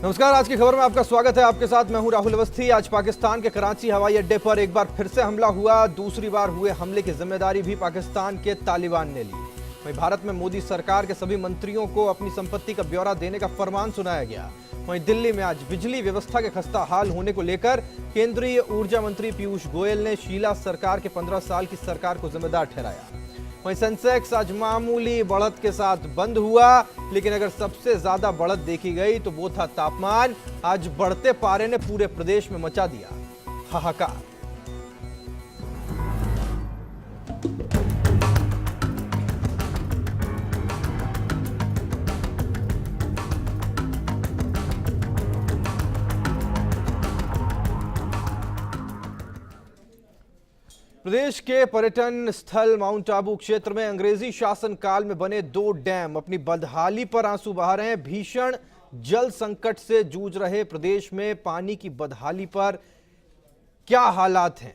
नमस्कार, आज की खबर में आपका स्वागत है। आपके साथ मैं हूं राहुल अवस्थी। आज पाकिस्तान के कराची हवाई अड्डे पर एक बार फिर से हमला हुआ। दूसरी बार हुए हमले की जिम्मेदारी भी पाकिस्तान के तालिबान ने ली। वहीं भारत में मोदी सरकार के सभी मंत्रियों को अपनी संपत्ति का ब्यौरा देने का फरमान सुनाया गया। वहीं दिल्ली में आज बिजली व्यवस्था के खस्ता हाल होने को लेकर केंद्रीय ऊर्जा मंत्री पीयूष गोयल ने शीला सरकार के 15 साल की सरकार को जिम्मेदार ठहराया। वहीं सेंसेक्स आज मामूली बढ़त के साथ बंद हुआ, लेकिन अगर सबसे ज्यादा बढ़त देखी गई तो वो था तापमान। आज बढ़ते पारे ने पूरे प्रदेश में मचा दिया हाहाकार। प्रदेश के पर्यटन स्थल माउंट आबू क्षेत्र में अंग्रेजी शासन काल में बने 2 डैम अपनी बदहाली पर आंसू बहा रहे हैं। भीषण जल संकट से जूझ रहे प्रदेश में पानी की बदहाली पर क्या हालात हैं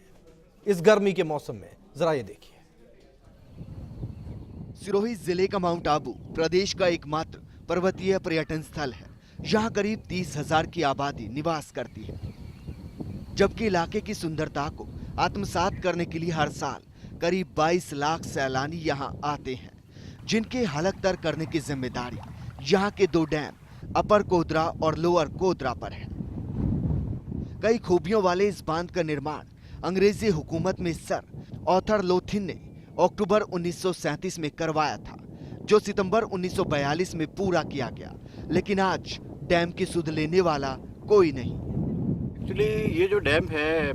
इस गर्मी के मौसम में, जरा ये देखिए। सिरोही जिले का माउंट आबू प्रदेश का एकमात्र पर्वतीय पर्यटन स्थल है। यहाँ करीब 30,000 की आबादी निवास करती है, जबकि इलाके की सुंदरता को आत्मसात करने के लिए हर साल करीब 22 लाख सैलानी यहाँ आते हैं, जिनके हलक तर करने की जिम्मेदारी यहाँ के 2 डैम अपर कोदरा और लोअर कोदरा पर है। कई खूबियों वाले इस बांध का निर्माण अंग्रेजी हुकूमत में सर ऑर्थर लोथिन ने अक्टूबर 1937 में करवाया था, जो सितंबर 1942 में पूरा किया गया। लेकिन आज डैम की सुध लेने वाला कोई नहीं। एक्चुअली ये जो डैम है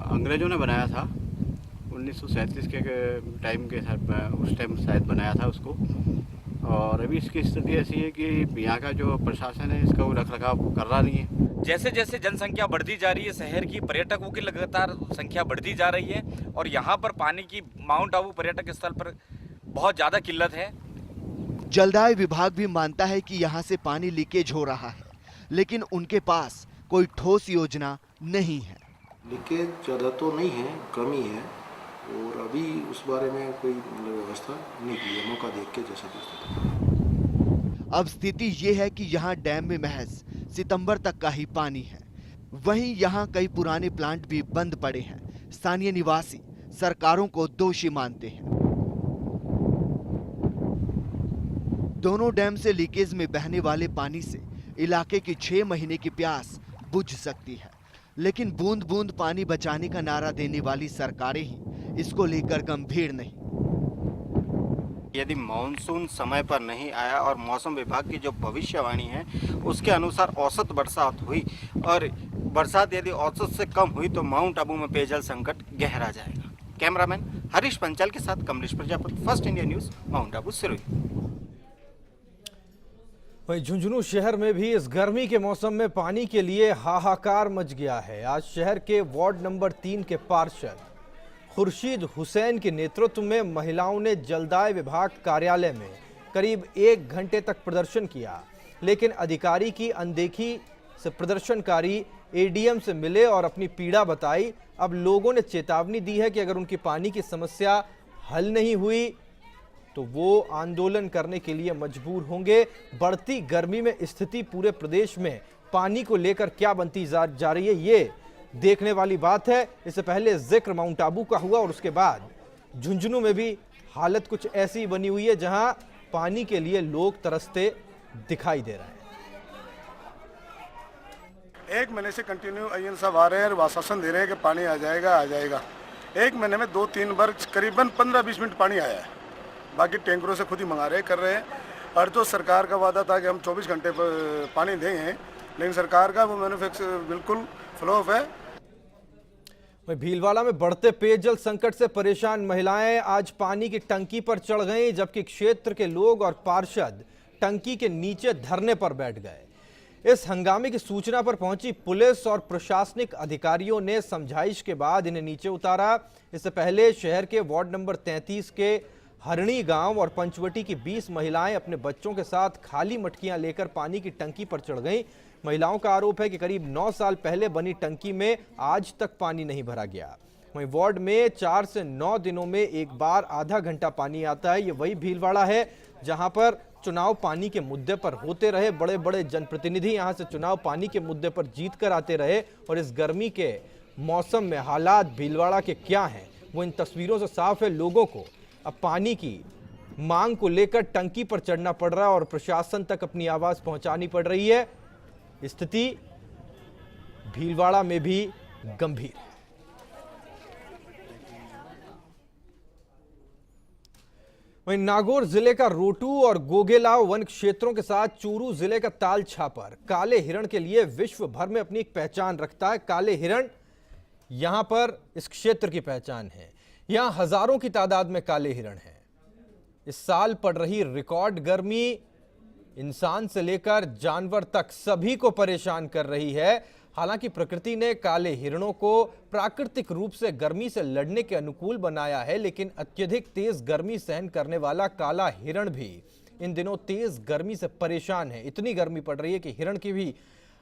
अंग्रेजों ने बनाया था 1937 के टाइम के साथ, उस टाइम शायद बनाया था उसको। और अभी इसकी स्थिति ऐसी है कि यहाँ का जो प्रशासन है इसका वो रखरखाव कर रहा नहीं है। जैसे जैसे जनसंख्या बढ़ती जा रही है, शहर की पर्यटकों की लगातार संख्या बढ़ती जा रही है और यहाँ पर पानी की माउंट आबू पर्यटक स्थल पर बहुत ज़्यादा किल्लत है। जलदाय विभाग भी मानता है कि यहाँ से पानी लीकेज हो रहा है, लेकिन उनके पास कोई ठोस योजना नहीं है। लीकेज ज़्यादा तो नहीं है, कमी है, और अभी उस बारे में कोई व्यवस्था नहीं की है, मौका देख के जैसा स्थिति। अब स्थिति ये है कि यहाँ डैम में महज सितंबर तक का ही पानी है। वहीं यहाँ कई पुराने प्लांट भी बंद पड़े हैं। स्थानीय निवासी सरकारों को दोषी मानते हैं। दोनों डैम से लीकेज में बहने वाले पानी से इलाके की 6 महीने की प्यास बुझ सकती है, लेकिन बूंद बूंद पानी बचाने का नारा देने वाली सरकारें ही इसको लेकर गंभीर नहीं। यदि मानसून समय पर नहीं आया और मौसम विभाग की जो भविष्यवाणी है उसके अनुसार औसत बरसात हुई और बरसात यदि औसत से कम हुई तो माउंट आबू में पेयजल संकट गहरा जाएगा। कैमरामैन हरीश पंचाल के साथ Kamlesh Prajapati, first India news, mount Abu, Sirohi. वहीं झुंझुनू शहर में भी इस गर्मी के मौसम में पानी के लिए हाहाकार मच गया है। आज शहर के वार्ड नंबर 3 के पार्षद खुर्शीद हुसैन के नेतृत्व में महिलाओं ने जलदाय विभाग कार्यालय में करीब 1 घंटे तक प्रदर्शन किया, लेकिन अधिकारी की अनदेखी से प्रदर्शनकारी एडीएम से मिले और अपनी पीड़ा बताई। अब लोगों ने चेतावनी दी है कि अगर उनकी पानी की समस्या हल नहीं हुई तो वो आंदोलन करने के लिए मजबूर होंगे। बढ़ती गर्मी में स्थिति पूरे प्रदेश में पानी को लेकर क्या बनती जा रही है, ये देखने वाली बात है। इससे पहले जिक्र माउंट आबू का हुआ और उसके बाद झुंझुनू में भी हालत कुछ ऐसी बनी हुई है जहां पानी के लिए लोग तरसते दिखाई दे रहे हैं। 1 महीने से कंटिन्यू आईएन साहब आ रहे हैं और आश्वासन दे रहे हैं कि पानी आ जाएगा। 1 महीने में 2-3 बार करीबन 15-20 मिनट पानी आया है, बाकी टैंकरों से खुद ही मंगा रहे कर रहे हैं। और जो सरकार का वादा था कि हम 24 घंटे पानी देंगे, लेकिन सरकार का वो मैन्युफैक्चर बिल्कुल फ्लॉप है। वहीं भीलवाड़ा में बढ़ते पेयजल संकट से परेशान महिलाएं आज पानी की टंकी पर चढ़ गईं, जबकि क्षेत्र के लोग और पार्षद टंकी के नीचे धरने पर बैठ गए। इस हंगामे की सूचना पर पहुंची पुलिस और प्रशासनिक अधिकारियों ने समझाइश के बाद इन्हें नीचे उतारा। इससे पहले शहर के वार्ड नंबर 33 के हरणी गांव और पंचवटी की 20 महिलाएं अपने बच्चों के साथ खाली मटकियां लेकर पानी की टंकी पर चढ़ गईं। महिलाओं का आरोप है कि करीब 9 साल पहले बनी टंकी में आज तक पानी नहीं भरा गया। वहीं वार्ड में 4 से 9 दिनों में एक बार आधा घंटा पानी आता है। ये वही भीलवाड़ा है जहां पर चुनाव पानी के मुद्दे पर होते रहे, बड़े बड़े जनप्रतिनिधि यहां से चुनाव पानी के मुद्दे पर जीत कर आते रहे, और इस गर्मी के मौसम में हालात भीलवाड़ा के क्या हैं वो इन तस्वीरों से साफ है। लोगों को अब पानी की मांग को लेकर टंकी पर चढ़ना पड़ रहा है और प्रशासन तक अपनी आवाज पहुंचानी पड़ रही है। स्थिति भीलवाड़ा में भी गंभीर है। वहीं नागौर जिले का रोटू और गोगेलाव वन क्षेत्रों के साथ चूरू जिले का ताल छापर काले हिरण के लिए विश्व भर में अपनी एक पहचान रखता है। काले हिरण यहां पर इस क्षेत्र की पहचान है। यहां हजारों की तादाद में काले हिरण हैं। इस साल पड़ रही रिकॉर्ड गर्मी इंसान से लेकर जानवर तक सभी को परेशान कर रही है। हालांकि प्रकृति ने काले हिरणों को प्राकृतिक रूप से गर्मी से लड़ने के अनुकूल बनाया है, लेकिन अत्यधिक तेज गर्मी सहन करने वाला काला हिरण भी इन दिनों तेज गर्मी से परेशान है। इतनी गर्मी पड़ रही है कि हिरण की भी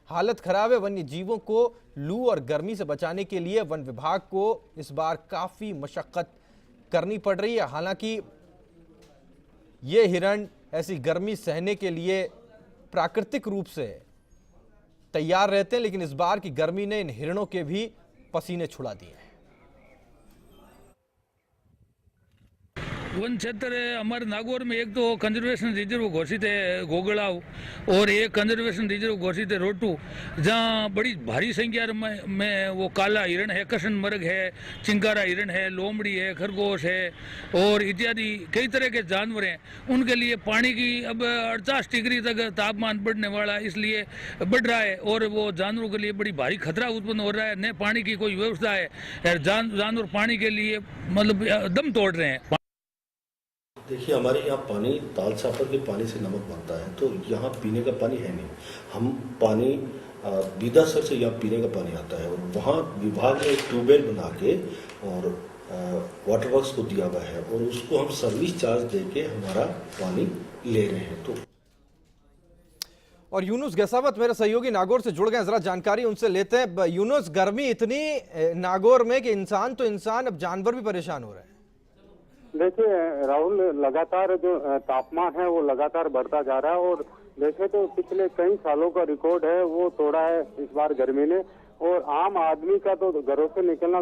हालत खराब है। वन्य जीवों को लू और गर्मी से बचाने के लिए वन विभाग को इस बार काफी मशक्कत करनी पड़ रही है। हालांकि ये हिरण ऐसी गर्मी सहने के लिए प्राकृतिक रूप से तैयार रहते हैं, लेकिन इस बार की गर्मी ने इन हिरणों के भी पसीने छुड़ा दिए हैं। वन क्षेत्र हमारे नागौर में एक तो कंजर्वेशन रिजर्व घोषित है गोगलाव, और एक कंजर्वेशन रिजर्व घोषित है रोटू, जहाँ बड़ी भारी संख्या में वो काला हिरण है, कृष्ण मृग है, चिंकारा हिरण है, लोमड़ी है, खरगोश है और इत्यादि कई तरह के जानवर हैं। उनके लिए पानी की अब 48 डिग्री तक तापमान बढ़ने वाला इसलिए बढ़ रहा है, और वो जानवरों के लिए बड़ी भारी खतरा उत्पन्न हो रहा है। न पानी की कोई व्यवस्था है, जानवर पानी के लिए मतलब दम तोड़ रहे हैं। देखिए, हमारे यहाँ पानी ताल छापर के पानी से नमक बनता है, तो यहाँ पीने का पानी है नहीं। हम पानी बीदासर से यहाँ पीने का पानी आता है, और वहाँ विभाग ने एक ट्यूबवेल बना के और वाटर वर्क्स को दिया हुआ है, और उसको हम सर्विस चार्ज देके हमारा पानी ले रहे हैं। तो और यूनुस गसावत मेरे सहयोगी नागौर से जुड़ गए, जरा जानकारी उनसे लेते हैं। यूनुस, गर्मी इतनी नागौर में कि इंसान तो इंसान, अब जानवर भी परेशान हो रहे हैं। देखिए राहुल, लगातार जो तापमान है वो लगातार बढ़ता जा रहा है, और देखे तो पिछले कई सालों का रिकॉर्ड है वो तोड़ा है इस बार गर्मी ने। और आम आदमी का तो घरों से निकलना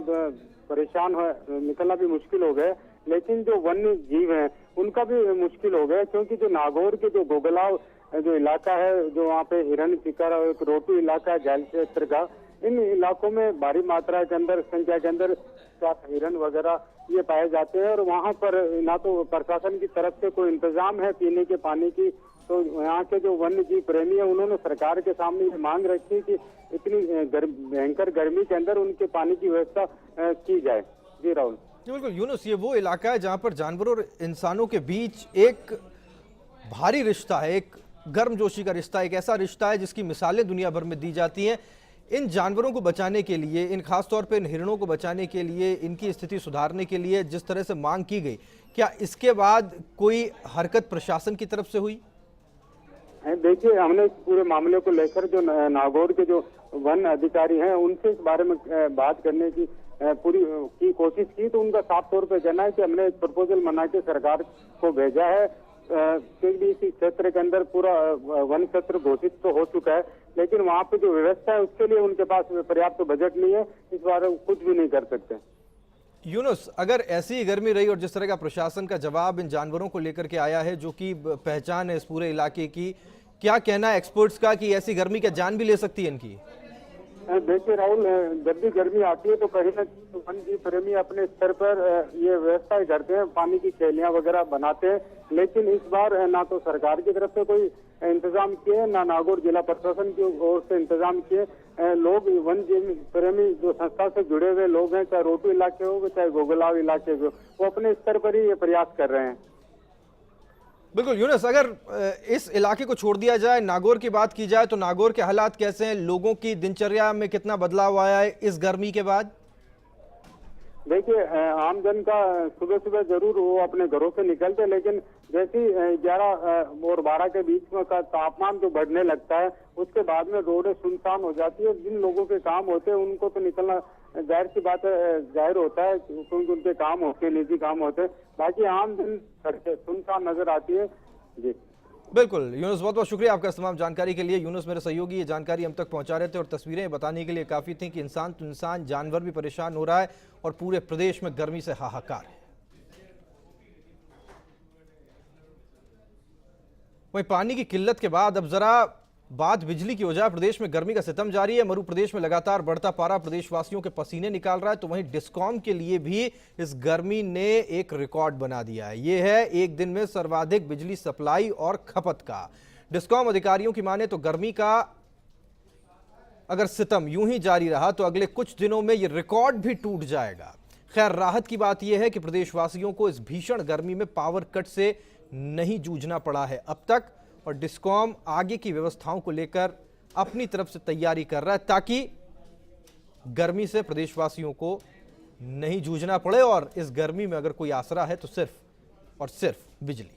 परेशान है, निकलना भी मुश्किल हो गया, लेकिन जो वन्य जीव हैं उनका भी मुश्किल हो गया, क्योंकि जो नागौर के जो गोगलाव जो इलाका है, जो वहाँ पे हिरण शिकार एक रोटू इलाका है जाल क्षेत्र का, इन इलाकों में भारी मात्रा के अंदर संख्या के अंदर हिरण वगैरह ये पाए जाते हैं, और वहाँ पर ना तो प्रशासन की तरफ से कोई इंतजाम है पीने के पानी की। तो यहाँ के जो वन्य जीव प्रेमी है उन्होंने सरकार के सामने ये मांग रखी कि इतनी भयंकर गर्मी के अंदर उनके पानी की व्यवस्था की जाए। जी राहुल। जी बिल्कुल यूनुस, ये वो इलाका है जहाँ पर जानवरों और इंसानों के बीच एक भारी रिश्ता है, एक गर्मजोशी का रिश्ता, एक ऐसा रिश्ता है जिसकी मिसालें दुनिया भर में दी जाती हैं। इन जानवरों को बचाने के लिए, इन खासतौर पे इन हिरणों को बचाने के लिए, इनकी स्थिति सुधारने के लिए जिस तरह से मांग की गई, क्या इसके बाद कोई हरकत प्रशासन की तरफ से हुई? देखिए, हमने इस पूरे मामले को लेकर जो नागौर के जो वन अधिकारी हैं उनसे इस बारे में बात करने की पूरी कोशिश की, तो उनका साफ तौर पे कहना है कि हमने एक प्रपोजल बना के सरकार को भेजा है, क्योंकि इस क्षेत्र के अंदर पूरा वन क्षेत्र घोषित तो हो चुका है, लेकिन वहाँ पे जो व्यवस्था है उसके लिए उनके पास पर्याप्त बजट नहीं है, इस बार कुछ भी नहीं कर सकते। यूनुस, अगर ऐसी गर्मी रही और जिस तरह का प्रशासन का जवाब इन जानवरों को लेकर के आया है, जो कि पहचान है इस पूरे इलाके की, क्या कहना है एक्सपर्ट्स का कि ऐसी गर्मी क्या जान भी ले सकती है इनकी? देखिए राहुल, जब भी गर्मी आती है तो कहीं ना कहीं वन जीव प्रेमी अपने स्तर पर ये व्यवस्था करते हैं, पानी की थैलियां वगैरह बनाते हैं, लेकिन इस बार ना तो सरकार की तरफ से कोई इंतजाम किए, ना नागौर जिला प्रशासन की ओर से इंतजाम किए। लोग वन जीव प्रेमी जो संस्था से जुड़े हुए लोग हैं, चाहे रोटू इलाके हो चाहे गोगलाव इलाके हो, वो अपने स्तर पर ही ये प्रयास कर रहे हैं। बिल्कुल यूनुस, अगर इस इलाके को छोड़ दिया जाए, नागौर की बात की जाए, तो नागौर के हालात कैसे हैं? लोगों की दिनचर्या में कितना बदलाव आया है इस गर्मी के बाद? देखिए, आमजन का सुबह सुबह जरूर वो अपने घरों से निकलते, लेकिन जैसे 11 और 12 के बीच में का तापमान जो बढ़ने लगता है, उसके बाद में रोडें सुनसान हो जाती है। जिन लोगों के काम होते हैं उनको तो निकलना जाहिर सी बात है, जाहिर होता है, क्योंकि उनके काम होते हैं, निजी काम होते हैं। बाकी आम दिन सड़कें सुनसान नजर आती है। जी बिल्कुल यूनुस, बहुत बहुत शुक्रिया आपका तमाम जानकारी के लिए। यूनुस मेरे सहयोगी ये जानकारी हम तक पहुंचा रहे थे और तस्वीरें बताने के लिए काफ़ी थी कि इंसान तो इंसान, जानवर भी परेशान हो रहा है और पूरे प्रदेश में गर्मी से हाहाकार है। वहीं पानी की किल्लत के बाद अब जरा बात बिजली की हो जाए। प्रदेश में गर्मी का सितम जारी है। मध्य प्रदेश में लगातार बढ़ता पारा प्रदेशवासियों के पसीने निकाल रहा है, तो वहीं डिस्कॉम के लिए भी इस गर्मी ने एक रिकॉर्ड बना दिया है। यह है एक दिन में सर्वाधिक बिजली सप्लाई और खपत का। डिस्कॉम अधिकारियों की माने तो गर्मी का अगर सितम यूं ही जारी रहा तो अगले कुछ दिनों में यह रिकॉर्ड भी टूट जाएगा। खैर, राहत की बात यह है कि प्रदेशवासियों को इस भीषण गर्मी में पावर कट से नहीं जूझना पड़ा है अब तक, और डिस्कॉम आगे की व्यवस्थाओं को लेकर अपनी तरफ से तैयारी कर रहा है ताकि गर्मी से प्रदेशवासियों को नहीं जूझना पड़े। और इस गर्मी में अगर कोई आसरा है तो सिर्फ और सिर्फ बिजली।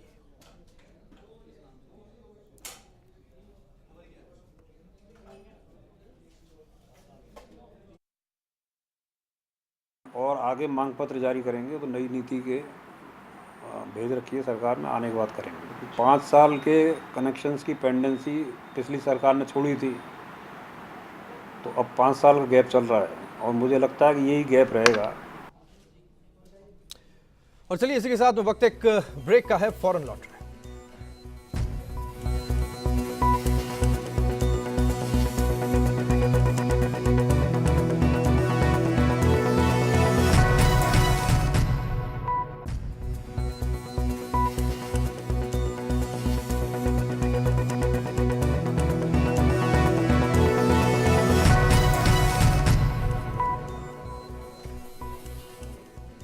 और आगे मांग पत्र जारी करेंगे तो नई नीति के भेज रखी है सरकार ने, आने के बाद करेंगे। 5 साल के कनेक्शंस की पेंडेंसी पिछली सरकार ने छोड़ी थी, तो अब 5 साल का गैप चल रहा है और मुझे लगता है कि यही गैप रहेगा। और चलिए इसी के साथ में वक्त एक ब्रेक का है, फौरन लौट रहे हैं।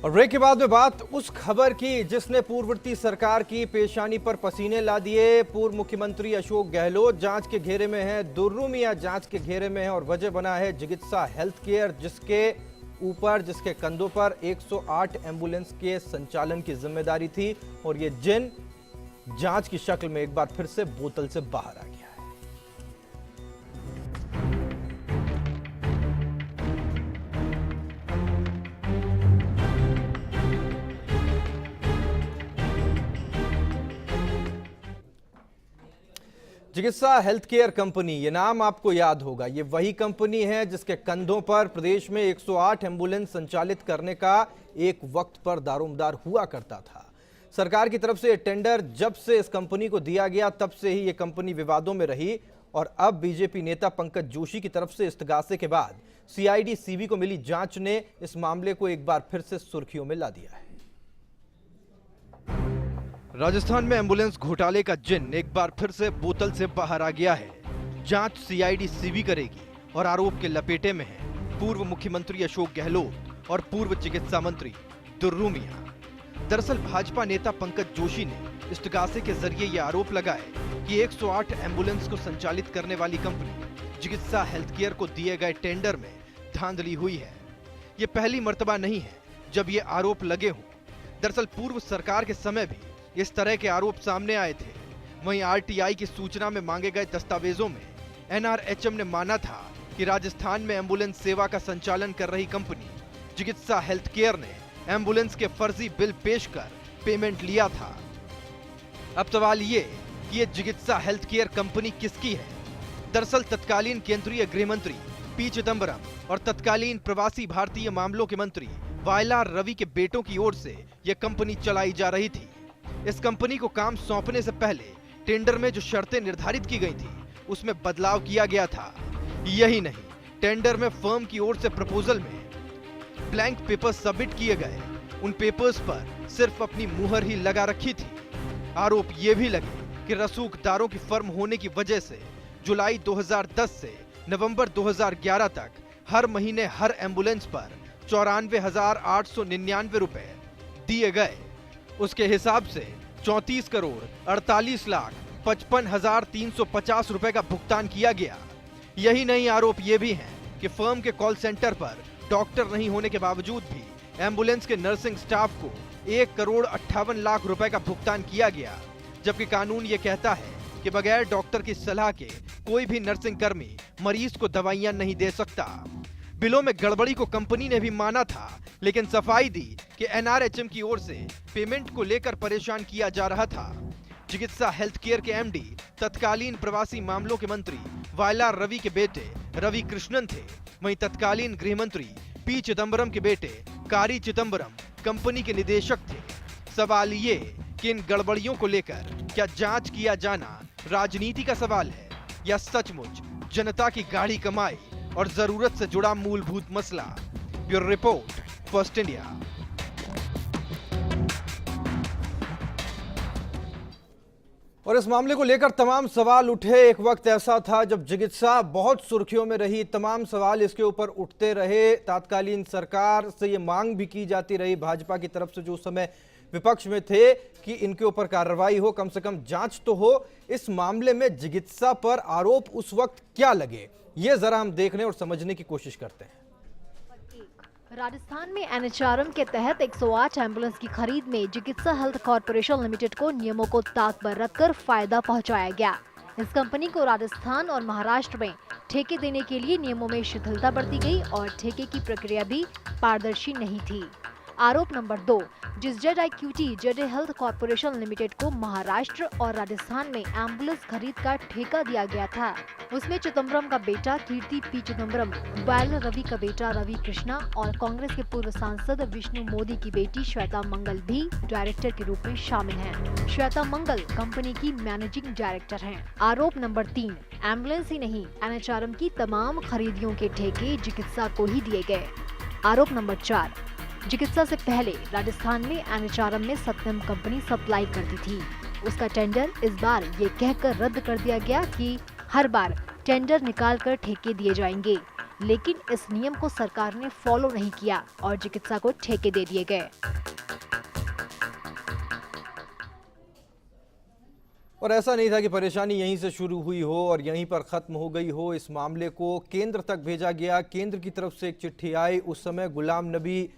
और ब्रेक के बाद में बात उस खबर की जिसने पूर्ववर्ती सरकार की पेशानी पर पसीने ला दिए। पूर्व मुख्यमंत्री अशोक गहलोत जांच के घेरे में है, दुर्रू मियां जांच के घेरे में है और वजह बना है चिकित्सा हेल्थ केयर, जिसके कंधों पर 108 एम्बुलेंस के संचालन की जिम्मेदारी थी और ये जिन जांच की शक्ल में एक बार फिर से बोतल से बाहर आ गया। चिकित्सा हेल्थ केयर कंपनी, ये नाम आपको याद होगा। ये वही कंपनी है जिसके कंधों पर प्रदेश में 108 एम्बुलेंस संचालित करने का एक वक्त पर दारोमदार हुआ करता था। सरकार की तरफ से टेंडर जब से इस कंपनी को दिया गया तब से ही ये कंपनी विवादों में रही और अब बीजेपी नेता पंकज जोशी की तरफ से इस्तगासे के बाद सीआईडी सीबी को मिली जांच ने इस मामले को एक बार फिर से सुर्खियों में ला दिया है। राजस्थान में एम्बुलेंस घोटाले का जिन एक बार फिर से बोतल से बाहर आ गया है। जांच सीआईडी सीबी करेगी और आरोप के लपेटे में है पूर्व मुख्यमंत्री अशोक गहलोत और पूर्व चिकित्सा मंत्री दुर्रू मियां। दरअसल भाजपा नेता पंकज जोशी ने इस्तगासे के जरिए यह आरोप लगाए कि 108 एम्बुलेंस को संचालित करने वाली कंपनी चिकित्सा हेल्थ केयर को दिए गए टेंडर में धांधली हुई है। ये पहली मर्तबा नहीं है जब ये आरोप लगे हों। दरअसल पूर्व सरकार के समय भी इस तरह के आरोप सामने आए थे। वहीं आरटीआई की सूचना में मांगे गए दस्तावेजों में एनआरएचएम ने माना था कि राजस्थान में एम्बुलेंस सेवा का संचालन कर रही कंपनी चिकित्सा हेल्थ केयर ने एम्बुलेंस के फर्जी बिल पेश कर पेमेंट लिया था। अब सवाल ये कि ये चिकित्सा हेल्थ केयर कंपनी किसकी है? दरअसल तत्कालीन केंद्रीय गृह मंत्री पी चिदंबरम और तत्कालीन प्रवासी भारतीय मामलों के मंत्री वायलार रवि के बेटों की ओर से यह कंपनी चलाई जा रही थी। इस कंपनी को काम सौंपने से पहले टेंडर में जो शर्तें निर्धारित की गई थी उसमें बदलाव किया गया था। यही नहीं, टेंडर में फर्म की ओर से प्रपोजल में ब्लैंक पेपर्स सबमिट किए गए। उन पेपर्स पर सिर्फ अपनी मुहर ही लगा रखी थी। आरोप ये भी लगे कि रसूखदारों की फर्म होने की वजह से जुलाई 2010 से नवंबर 2011 तक हर महीने हर एम्बुलेंस पर 94,899 रुपए दिए गए। उसके हिसाब से 34 करोड़ 48 लाख 55,350 रुपए का भुगतान किया गया। यही नहीं, आरोप ये भी हैं कि फर्म के कॉल सेंटर पर डॉक्टर नहीं होने के बावजूद भी एम्बुलेंस के नर्सिंग स्टाफ को 1 करोड़ 58 लाख रुपए का भुगतान किया गया, जबकि कानून ये कहता है कि बगैर डॉक्टर की सलाह के कोई भी नर्सिंग कर्मी मरीज को दवाइयां नहीं दे सकता। बिलों में गड़बड़ी को कंपनी ने भी माना था, लेकिन सफाई दी कि एनआरएचएम की ओर से पेमेंट को लेकर परेशान किया जा रहा था। चिकित्सा हेल्थ केयर के एमडी तत्कालीन प्रवासी मामलों के मंत्री वायलार रवि के बेटे रवि कृष्णन थे। वहीं तत्कालीन गृह मंत्री पी चिदम्बरम के बेटे कारी चिदम्बरम कंपनी के निदेशक थे। सवाल ये कि इन गड़बड़ियों को लेकर क्या जांच किया जाना राजनीति का सवाल है या सचमुच जनता की गाढ़ी कमाई और जरूरत से जुड़ा मूलभूत मसला। Bureau report, first India. और इस मामले को लेकर तमाम सवाल उठे। एक वक्त ऐसा था जब चिकित्सा बहुत सुर्खियों में रही, तमाम सवाल इसके ऊपर उठते रहे। तत्कालीन सरकार से ये मांग भी की जाती रही भाजपा की तरफ से, जो उस समय विपक्ष में थे, कि इनके ऊपर कार्रवाई हो, कम से कम जांच तो हो। इस मामले में चिकित्सा पर आरोप उस वक्त क्या लगे, ये जरा हम देखने और समझने की कोशिश करते हैं। राजस्थान में एनएचआरएम के तहत 108 एम्बुलेंस की खरीद में चिकित्सा हेल्थ कॉर्पोरेशन लिमिटेड को नियमों को ताक पर रखकर फायदा पहुंचाया गया। इस कंपनी को राजस्थान और महाराष्ट्र में ठेके देने के लिए नियमों में शिथिलता बरती गई और ठेके की प्रक्रिया भी पारदर्शी नहीं थी। आरोप नंबर 2, जिस Z IQT Z health corporation limited को महाराष्ट्र और राजस्थान में एम्बुलेंस खरीद का ठेका दिया गया था, उसमें चिदम्बरम का बेटा कीर्ति पी चिदम्बरम, वायलार रवि का बेटा रवि कृष्णा और कांग्रेस के पूर्व सांसद विष्णु मोदी की बेटी श्वेता मंगल भी डायरेक्टर के रूप में शामिल हैं। श्वेता मंगल कंपनी की मैनेजिंग डायरेक्टर हैं। आरोप नंबर 3, एम्बुलेंस ही नहीं, एनएचआरएम की तमाम खरीदियों के ठेके चिकित्सा को ही दिए गए। आरोप नंबर 4, चिकित्सा से पहले राजस्थान में एनएचआरएम में सत्यम कंपनी सप्लाई करती थी। उसका टेंडर इस बार ये कहकर रद्द कर दिया गया कि हर बार टेंडर निकालकर ठेके दिए जाएंगे, लेकिन इस नियम को सरकार ने फॉलो नहीं किया और चिकित्सा को ठेके दे दिए गए। और ऐसा नहीं था कि परेशानी यहीं से शुरू हुई हो और यहीं पर खत्म हो गई हो। इस मामले को केंद्र तक भेजा गया। केंद्र की तरफ से एक चिट्ठी आई। उस समय गुलाम नबी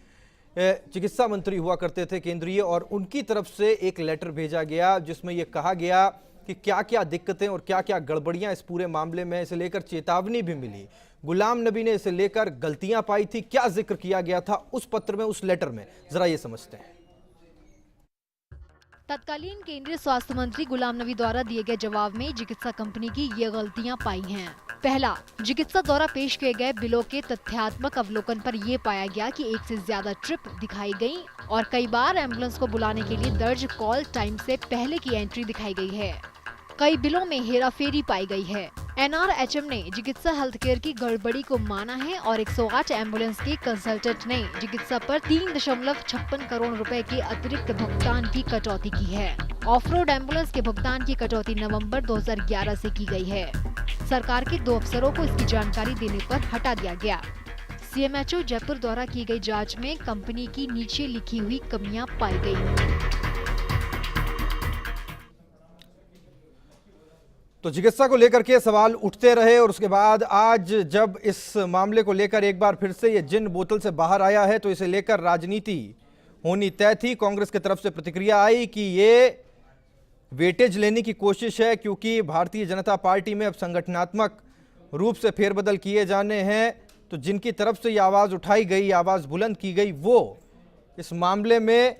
चिकित्सा मंत्री हुआ करते थे केंद्रीय, और उनकी तरफ से एक लेटर भेजा गया जिसमें यह कहा गया कि क्या क्या दिक्कतें और क्या क्या गड़बड़ियां इस पूरे मामले में, इसे लेकर चेतावनी भी मिली। गुलाम नबी ने इसे लेकर गलतियां पाई थी। क्या जिक्र किया गया था उस पत्र में, उस लेटर में, जरा ये समझते हैं। तत्कालीन केंद्रीय स्वास्थ्य मंत्री गुलाम नबी द्वारा दिए गए जवाब में चिकित्सा कंपनी की ये गलतियां पाई हैं। पहला, चिकित्सा द्वारा पेश किए गए बिलों के तथ्यात्मक अवलोकन पर यह पाया गया कि एक से ज्यादा ट्रिप दिखाई गई और कई बार एम्बुलेंस को बुलाने के लिए दर्ज कॉल टाइम से पहले की एंट्री दिखाई गई है। कई बिलों में हेराफेरी पाई गई है। NRHM ने चिकित्सा हेल्थ केयर की गड़बड़ी को माना है और 108 एम्बुलेंस के कंसल्टेंट ने चिकित्सा पर 3.56 करोड़ रुपए के अतिरिक्त भुगतान की कटौती की है। ऑफ रोड एम्बुलेंस के भुगतान की कटौती नवंबर 2011 से की गई है। सरकार के 2 अफसरों को इसकी जानकारी देने पर हटा दिया गया। CMHO जयपुर द्वारा की गई जांच में कंपनी की नीचे लिखी हुई कमियां पाई गई। तो चिकित्सा को लेकर के सवाल उठते रहे और उसके बाद आज जब इस मामले को लेकर एक बार फिर से ये जिन बोतल से बाहर आया है, तो इसे लेकर राजनीति होनी तय थी। कांग्रेस की तरफ से प्रतिक्रिया आई कि ये वेटेज लेने की कोशिश है, क्योंकि भारतीय जनता पार्टी में अब संगठनात्मक रूप से फेरबदल किए जाने हैं। तो जिनकी तरफ से ये आवाज़ उठाई गई, आवाज़ बुलंद की गई, वो इस मामले में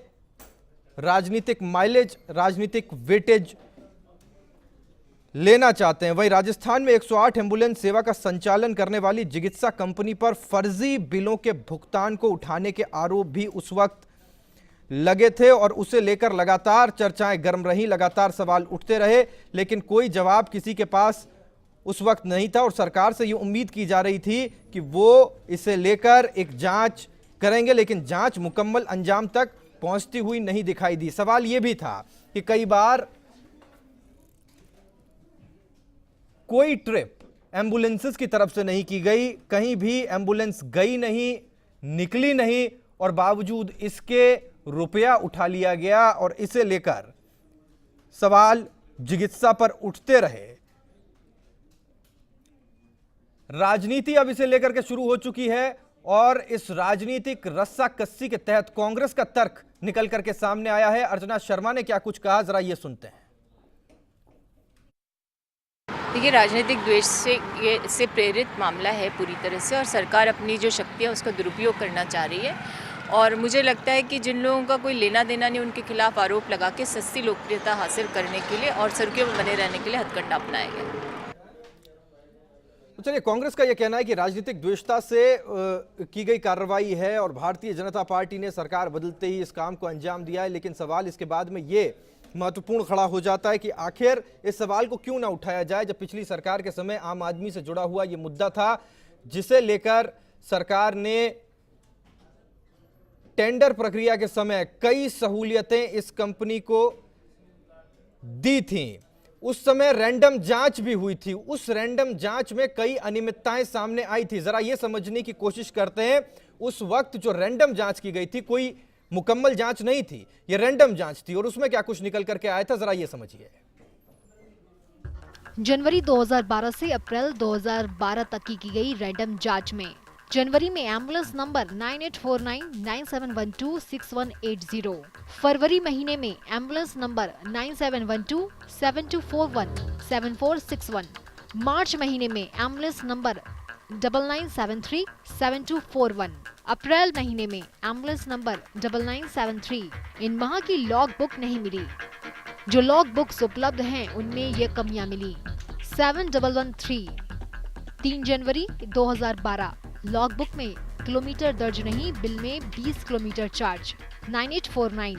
राजनीतिक माइलेज, राजनीतिक वेटेज लेना चाहते हैं। वहीं राजस्थान में 108 एम्बुलेंस सेवा का संचालन करने वाली चिकित्सा कंपनी पर फर्जी बिलों के भुगतान को उठाने के आरोप भी उस वक्त लगे थे और उसे लेकर लगातार चर्चाएं गर्म रहीं, लगातार सवाल उठते रहे, लेकिन कोई जवाब किसी के पास उस वक्त नहीं था। और सरकार से ये उम्मीद की जा रही थी कि वो इसे लेकर एक जांच करेंगे, लेकिन जांच मुकम्मल अंजाम तक पहुंचती हुई नहीं दिखाई दी। सवाल ये भी था कि कई बार कोई ट्रिप एम्बुलेंसेस की तरफ से नहीं की गई, कहीं भी एम्बुलेंस गई नहीं, निकली नहीं, और बावजूद इसके रुपया उठा लिया गया और इसे लेकर सवाल चिकित्सा पर उठते रहे। राजनीति अब इसे लेकर के शुरू हो चुकी है और इस राजनीतिक रस्साकस्सी के तहत कांग्रेस का तर्क निकल करके सामने आया है। अर्चना शर्मा ने क्या कुछ कहा, जरा ये सुनते हैं। देखिए, राजनीतिक द्वेष से प्रेरित मामला है पूरी तरह से, और सरकार अपनी जो शक्ति है उसका दुरुपयोग करना चाह रही है और मुझे लगता है कि जिन लोगों का कोई लेना देना नहीं, उनके खिलाफ आरोप लगा के सस्ती लोकप्रियता हासिल करने के लिए और सुर्खियों में बने रहने के लिए हथकंडा अपनाया गया। तो चलिए, कांग्रेस का यह कहना है कि राजनीतिक द्वेषता से की गई कार्रवाई है और भारतीय जनता पार्टी ने सरकार बदलते ही इस काम को अंजाम दिया है। लेकिन सवाल इसके बाद में ये महत्वपूर्ण खड़ा हो जाता है कि आखिर इस सवाल को क्यों ना उठाया जाए, जब पिछली सरकार के समय आम आदमी से जुड़ा हुआ ये मुद्दा था, जिसे लेकर सरकार ने टेंडर प्रक्रिया के समय कई सहूलियतें इस कंपनी को दी थी। उस समय रैंडम जांच भी हुई थी, उस रैंडम जांच में कई अनियमितताएं सामने आई थी। जरा ये समझने की कोशिश करते हैं, उस वक्त जो रैंडम जांच की गई थी कोई मुकम्मल जांच नहीं थी, ये रैंडम जांच थी और उसमें क्या कुछ निकल करके आया था, जरा ये समझिए। जनवरी 2012 से अप्रैल 2012 तक की गई रैंडम जांच में जनवरी में एम्बुलेंस नंबर 984997126180, फरवरी महीने में एम्बुलेंस नंबर 971272417461, मार्च महीने में एम्बुलेंस नंबर 99737241, अप्रैल महीने में एम्बुलेंस नंबर 9973। इन माह की लॉग बुक नहीं मिली। जो लॉग बुक्स उपलब्ध हैं उनमें ये कमियां मिली। 7113 3 जनवरी 2012 लॉग बुक में किलोमीटर दर्ज नहीं, बिल में 20 किलोमीटर चार्ज। 9849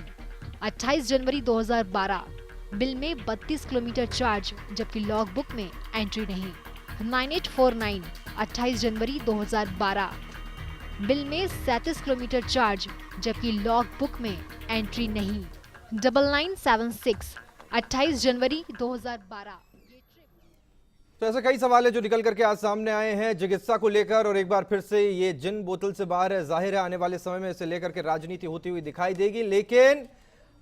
28 जनवरी 2012 बिल में 32 किलोमीटर चार्ज, जबकि लॉग बुक में एंट्री नहीं। 9849 28 जनवरी 2012 बिल में 37 किलोमीटर चार्ज, जबकि लॉग बुक में एंट्री नहीं। 9976 28 जनवरी 2012। तो ऐसे कई सवाल है जो निकल करके आज सामने आए हैं चिकित्सा को लेकर, और एक बार फिर से ये जिन बोतल से बाहर है, जाहिर है आने वाले समय में इसे लेकर के राजनीति होती हुई दिखाई देगी। लेकिन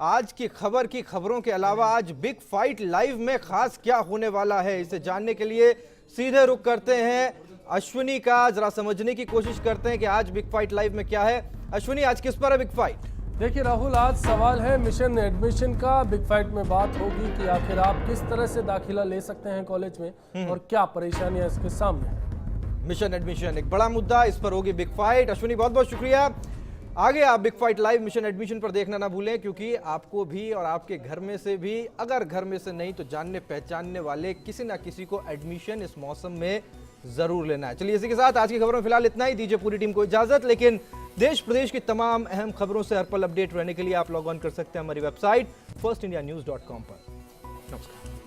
आज की खबर की खबरों के अलावा आज बिग फाइट लाइव में खास क्या होने वाला है, इसे जानने के लिए सीधे रुख करते हैं अश्विनी का, जरा समझने की कोशिश करते हैं कि आज बिग फाइट लाइव में क्या है। अश्विनी, आज किस पर है बिग फाइट? देखिए राहुल, आज सवाल है मिशन एडमिशन का। बिग फाइट में बात होगी कि आखिर आप किस तरह से दाखिला ले सकते हैं कॉलेज में और क्या परेशानियां इसके सामने। मिशन एडमिशन एक बड़ा मुद्दा, इस पर होगी बिग फाइट। अश्विनी, बहुत बहुत शुक्रिया। आगे आप big fight live mission admission पर देखना ना भूलें, क्योंकि आपको भी और आपके घर में से भी, अगर घर में से नहीं तो जानने पहचानने वाले किसी ना किसी को एडमिशन इस मौसम में जरूर लेना है। चलिए, इसी के साथ आज की खबरों में फिलहाल इतना ही। दीजिए पूरी टीम को इजाजत, लेकिन देश प्रदेश की तमाम अहम खबरों से हर पल अपडेट रहने के लिए आप लॉग ऑन कर सकते हैं हमारी वेबसाइट firstindianews.com पर। नमस्कार।